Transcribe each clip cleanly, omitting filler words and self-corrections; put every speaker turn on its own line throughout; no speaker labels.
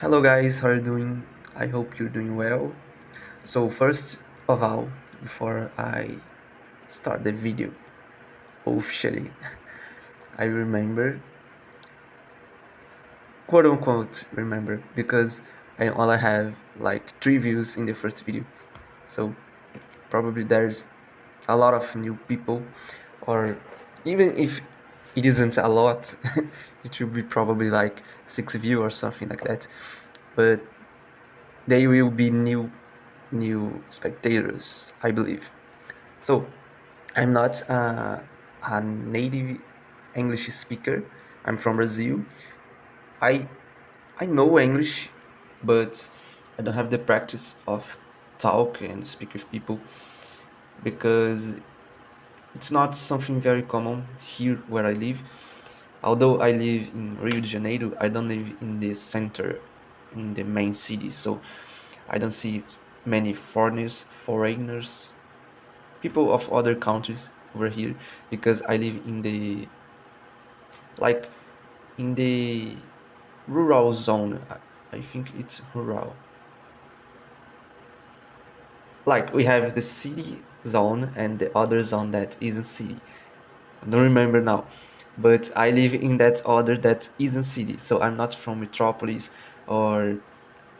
Hello guys, how are you doing? I hope you're doing well. So first of all, before I start the video officially, I remember, quote unquote remember, because I have like 3 views in the first video. So probably there's a lot of new people, or even if it isn't a lot, it will be probably like 6 views or something like that. But they will be new spectators, I believe. So I'm not a native English speaker. I'm from Brazil. I I know English, but I don't have the practice of talk and speak with people because it's not something very common here where I live. Although I live in Rio de Janeiro, I don't live in the center, in the main city. So I don't see many foreigners, people of other countries over here because I live in the like in the rural zone. I think it's rural. Like we have the city zone and the other zone that isn't city. I don't remember now, but I live in that other that isn't city. So I'm not from metropolis or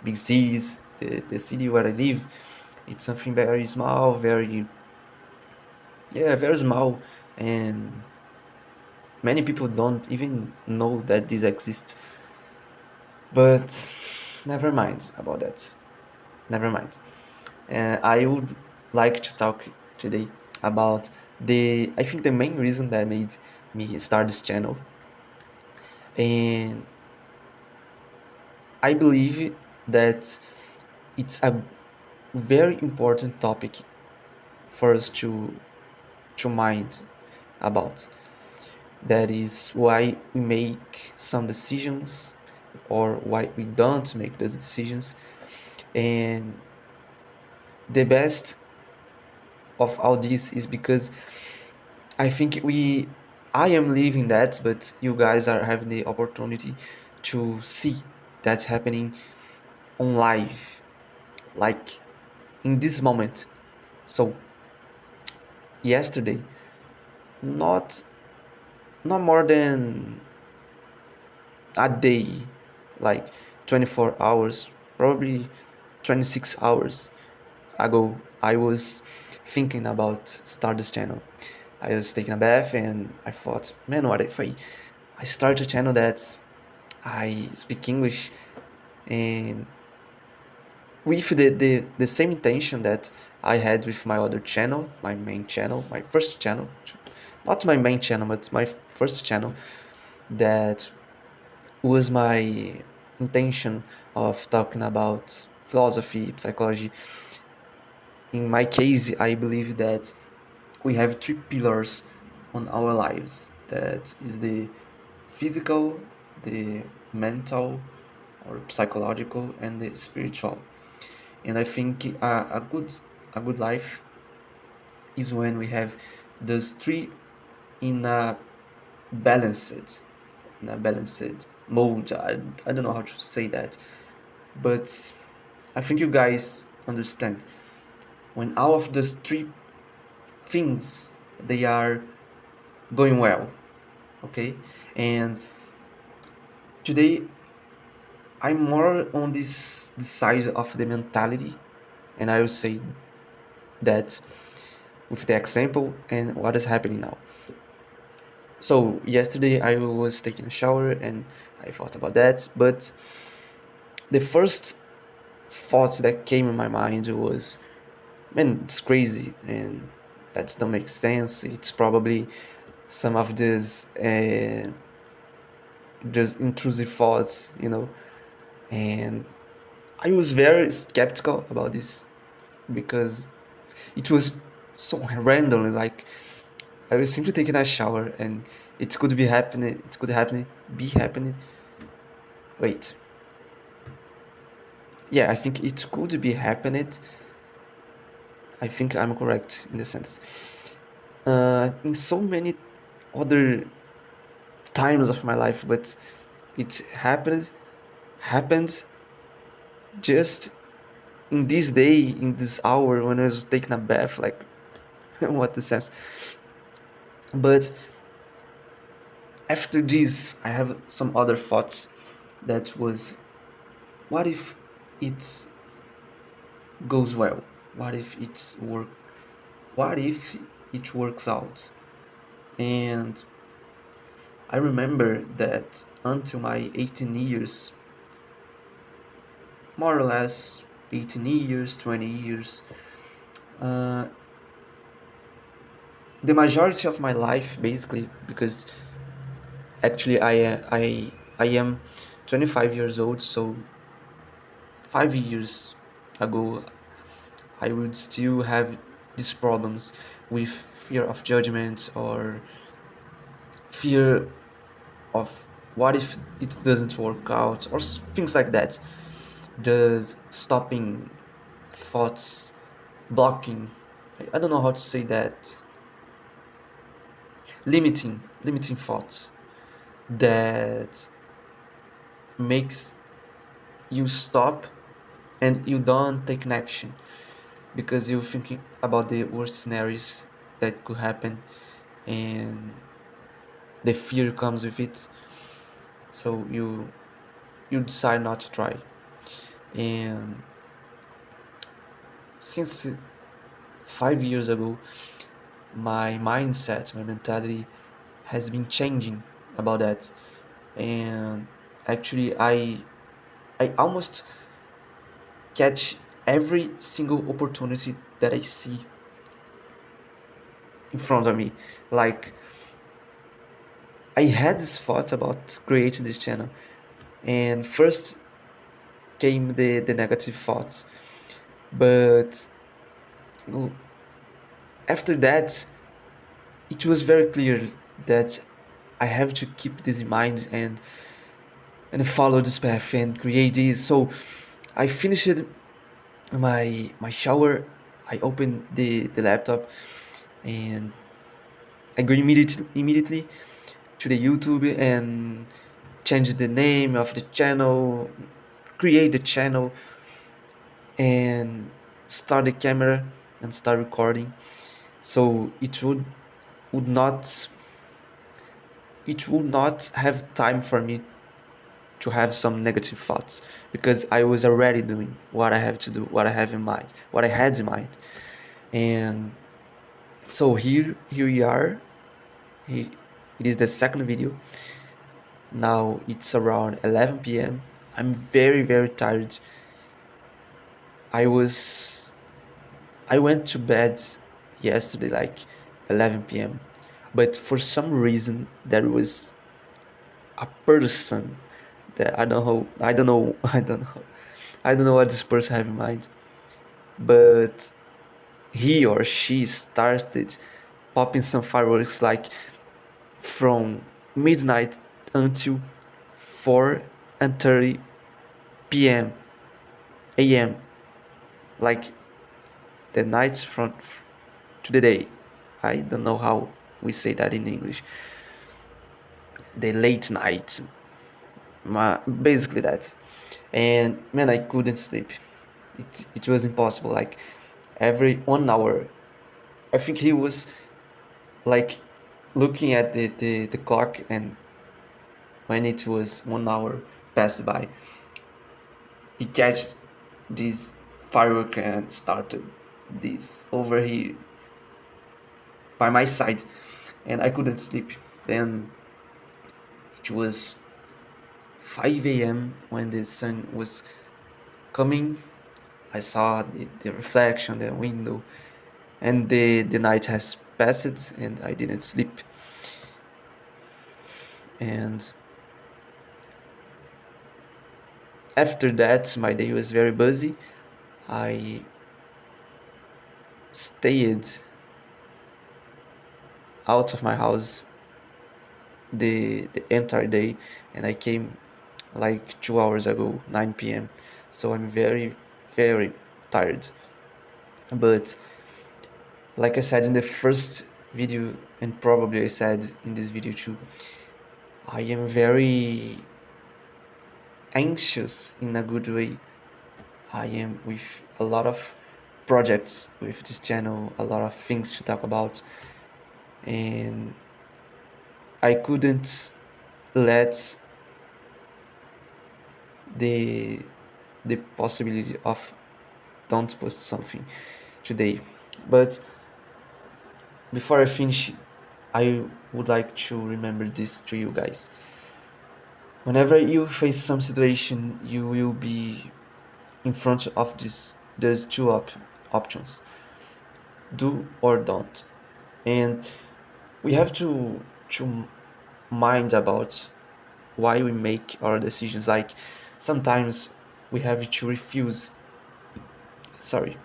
big cities. The city where I live, it's something very small, very small, and many people don't even know that this exists. But never mind about that. Never mind. I would like to talk today about I think the main reason that made me start this channel. And I believe that it's a very important topic for us to mind about. That is why we make some decisions or why we don't make those decisions. And the best of all this is because I think I am living that, but you guys are having the opportunity to see that's happening on live, like in this moment. So yesterday, not not more than a day, like 24 hours, probably 26 hours ago, I was thinking about start this channel. I was taking a bath and I thought, man, what if I start a channel that I speak English, and with the same intention that I had with my other channel, my main channel, my first channel, not my main channel, but my first channel, that was my intention of talking about philosophy, psychology. In my case, I believe that we have 3 pillars on our lives. That is the physical, the mental or psychological, and the spiritual. And I think a good life is when we have those three in a balanced in a balanced mode. I don't know how to say that, but I think you guys understand. When all of those 3 things they are going well, okay? And today I'm more on this side of the mentality, and I will say that with the example and what is happening now. So yesterday I was taking a shower and I thought about that, but the first thought that came in my mind was, man, it's crazy and that don't make sense. It's probably some of these just intrusive thoughts. And I was very skeptical about this because it was so random. Like I was simply taking a shower and it could be happening. It could happen. Be happening. Wait. Yeah, I think it could be happening. I think I'm correct in the sense. In so many other times of my life, but it happened, just in this day, in this hour when I was taking a bath, like what the sense. But after this, I have some other thoughts. That was, what if it goes well? What if it's work? What if it works out? And I remember that until my 18 years, more or less 18 years, 20 years, uh, the majority of my life, basically, because actually I am 25 years old, so 5 years ago I would still have these problems with fear of judgment, or fear of what if it doesn't work out, or things like that. Just stopping thoughts, blocking. I don't know how to say that. Limiting thoughts that makes you stop and you don't take an action because you're thinking about the worst scenarios that could happen, and the fear comes with it. So you decide not to try. And since 5 years ago, my mindset, my mentality has been changing about that. And actually, I almost catch every single opportunity that I see in front of me. Like, I had this thought about creating this channel, and first came the negative thoughts, but after that, it was very clear that I have to keep this in mind and follow this path and create this. So I finished my shower. I opened the laptop, and I go immediately to the YouTube and change the name of the channel, create the channel, and start the camera and start recording. So would not it would not have time for me to have some negative thoughts, because I was already doing what I have to do, what I have in mind, what I had in mind. And so here we are. It is the second video. Now it's around 11 p.m. I'm very tired. I was I went to bed yesterday like 11 p.m. But for some reason there was a person that I don't know I don't know what this person have in mind, but he or she started popping some fireworks like from midnight until 4:30 p.m. a.m. like the night from to the day. I don't know how we say that in English. The late night, basically that. And man, I couldn't sleep. It was impossible. Like every 1 hour, I think he was like looking at the clock, and when it was 1 hour passed by, he catch this firework and started this over here by my side, and I couldn't sleep. Then it was 5 a.m. when the sun was coming. I saw the reflection, the window, and the night has passed, and I didn't sleep. And after that, my day was very busy. I stayed out of my house the entire day, and I came like 2 hours ago, 9 p.m. So I'm very tired. But like I said in the first video, and probably I said in this video too, I am very anxious in a good way I am with a lot of projects with this channel, a lot of things to talk about, and I couldn't let the the possibility of don't post something today. But before I finish, I would like to remember this to you guys. Whenever you face some situation, you will be in front of this. There's two options: do or don't, and we have to mind about why we make our decisions. Like sometimes we have to refuse. Sorry,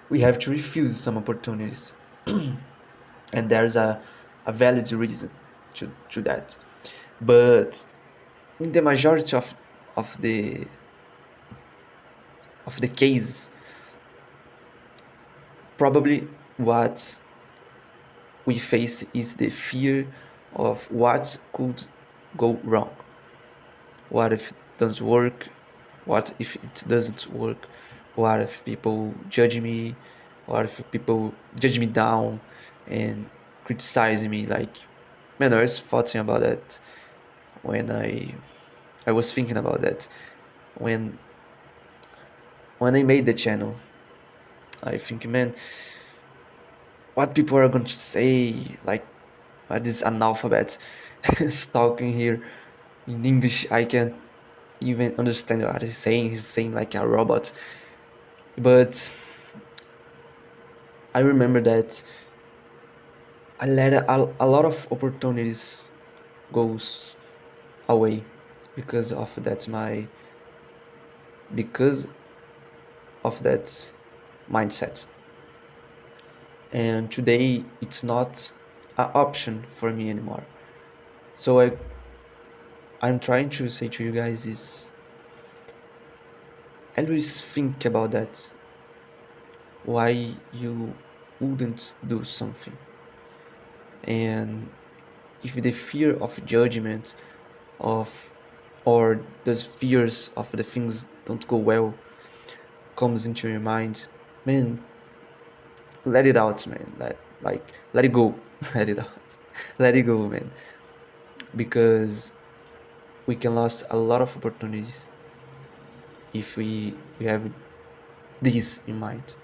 we have to refuse some opportunities, and there's a valid reason to that. But in the majority of the of the cases, probably what we face is the fear of what could go wrong. What if it doesn't work? What if it doesn't work? What if people judge me? What if people judge me down and criticize me? Like, man, I was thoughting about that when I was thinking about that when I made the channel. I think, man, what people are going to say? Like, what is analphabet is talking here in English? I can't even understand what he's saying. He's saying like a robot. But I remember that I let a lot of opportunities goes away because of because of that mindset. And today it's not an option for me anymore. So I'm trying to say to you guys is always think about that. Why you wouldn't do something. And if the fear of judgment of or those fears of the things don't go well comes into your mind, man, let it out, man. Let it go. Let it out. Let it go, man. Because we can lose a lot of opportunities if we have this in mind.